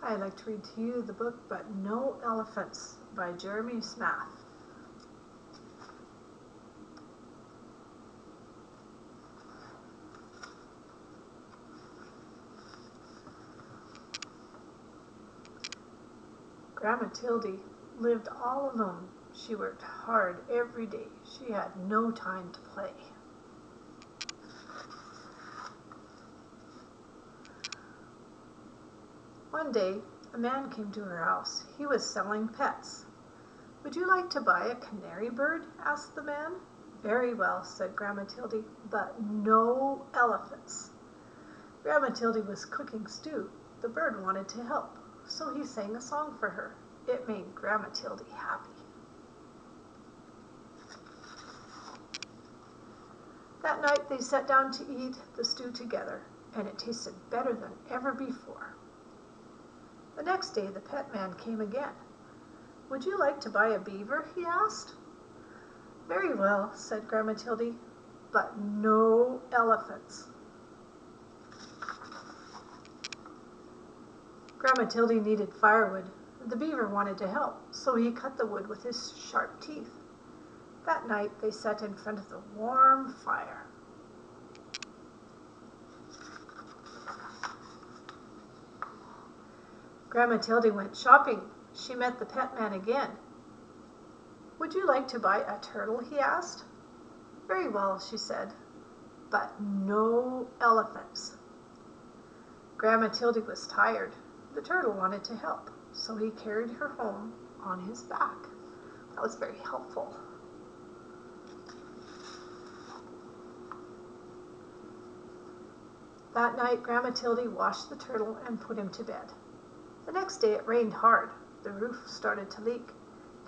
I'd like to read to you the book But No Elephants by Jeremy Smath. Grandma Tildy lived all alone. She worked hard every day. She had no time to play. One day, a man came to her house. He was selling pets. "Would you like to buy a canary bird?" asked the man. "Very well," said Grandma Tildy, "but no elephants." Grandma Tildy was cooking stew. The bird wanted to help, so he sang a song for her. It made Grandma Tildy happy. That night they sat down to eat the stew together, and it tasted better than ever before. The next day the pet man came again. "Would you like to buy a beaver?" he asked. "Very well," said Grandma Tildy, "but no elephants." Grandma Tildy needed firewood. The beaver wanted to help, so he cut the wood with his sharp teeth. That night they sat in front of the warm fire. Grandma Tildy went shopping. She met the pet man again. "Would you like to buy a turtle?" he asked. "Very well," she said, "but no elephants." Grandma Tildy was tired. The turtle wanted to help, so he carried her home on his back. That was very helpful. That night, Grandma Tildy washed the turtle and put him to bed. The next day it rained hard. The roof started to leak.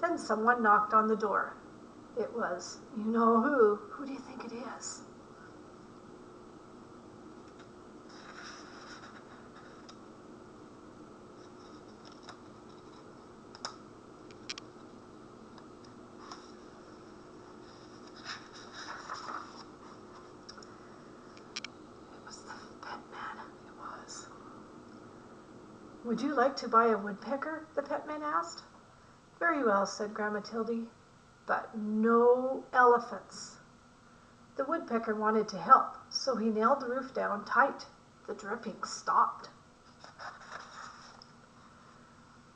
Then someone knocked on the door. It was, you know who. Who do you think it is? It was the pet man. It was. "Would you like to buy a woodpecker?" the pet man asked. "Very well," said Grandma Tildy, "but no elephants." The woodpecker wanted to help, so he nailed the roof down tight. The dripping stopped.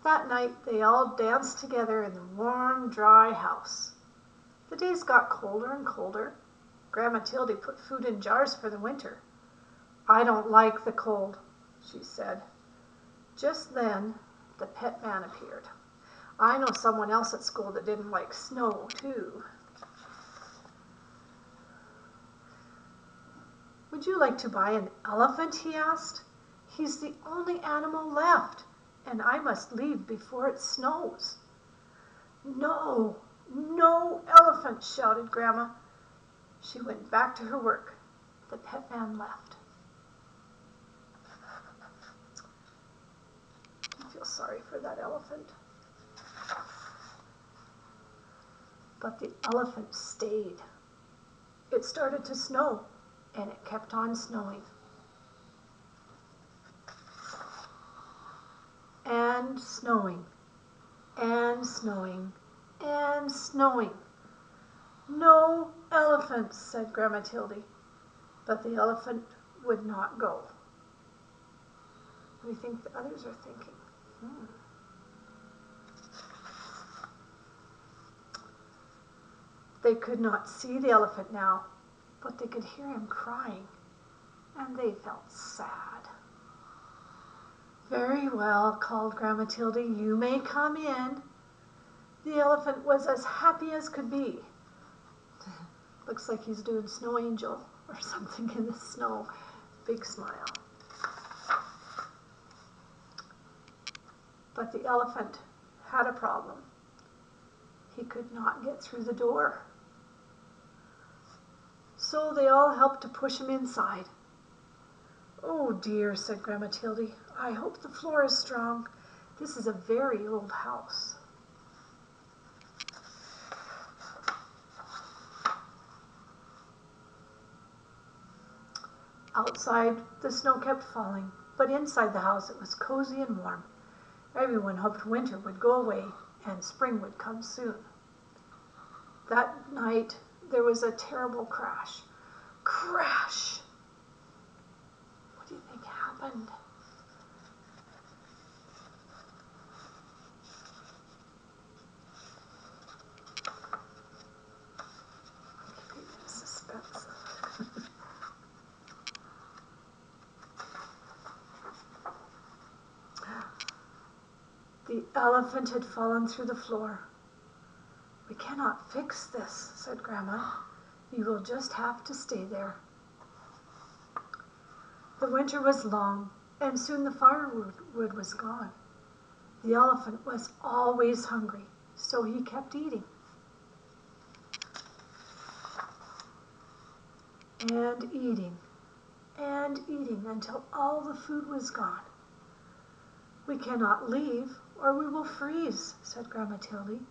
That night they all danced together in the warm, dry house. The days got colder and colder. Grandma Tildy put food in jars for the winter. "I don't like the cold," she said. Just then the pet man appeared. I know someone else at school that didn't like snow, too. "Would you like to buy an elephant?" he asked. "He's the only animal left, and I must leave before it snows." "No, no elephants!" shouted Grandma. She went back to her work. The pet man left. I feel sorry for that elephant. But the elephant stayed. It started to snow, and it kept on snowing. And snowing, and snowing, and snowing. "No elephants," said Grandma Tildy. But the elephant would not go. What do you think the others are thinking? They could not see the elephant now, but they could hear him crying, and they felt sad. "Very well," called Grandma Tildy, "you may come in." The elephant was as happy as could be. Looks like he's doing snow angel or something in the snow. Big smile. But the elephant had a problem. He could not get through the door. So they all helped to push him inside. "Oh dear," said Grandma Tildy, "I hope the floor is strong. This is a very old house." Outside, the snow kept falling, but inside the house it was cozy and warm. Everyone hoped winter would go away and spring would come soon. That night there was a terrible crash. Crash! What do you think happened? Suspense. The elephant had fallen through the floor. "We cannot fix this," said Grandma. "You will just have to stay there." The winter was long, and soon the firewood was gone. The elephant was always hungry, so he kept eating. And eating, and eating until all the food was gone. "We cannot leave, or we will freeze," said Grandma Tildy.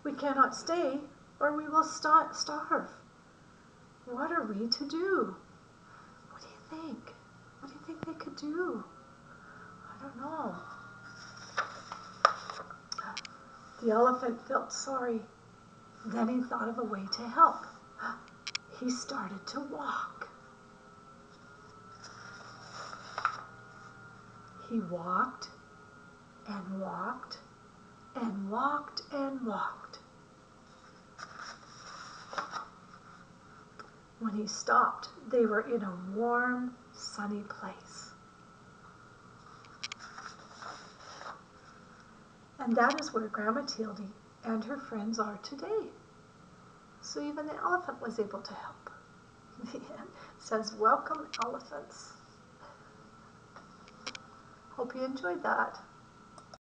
"We cannot stay, or we will starve. What are we to do?" What do you think? What do you think they could do? I don't know. The elephant felt sorry. Then he thought of a way to help. He started to walk. He walked and walked and walked and walked. When he stopped, they were in a warm, sunny place. And that is where Grandma Tildy and her friends are today. So even the elephant was able to help. The end says, "Welcome, elephants." Hope you enjoyed that.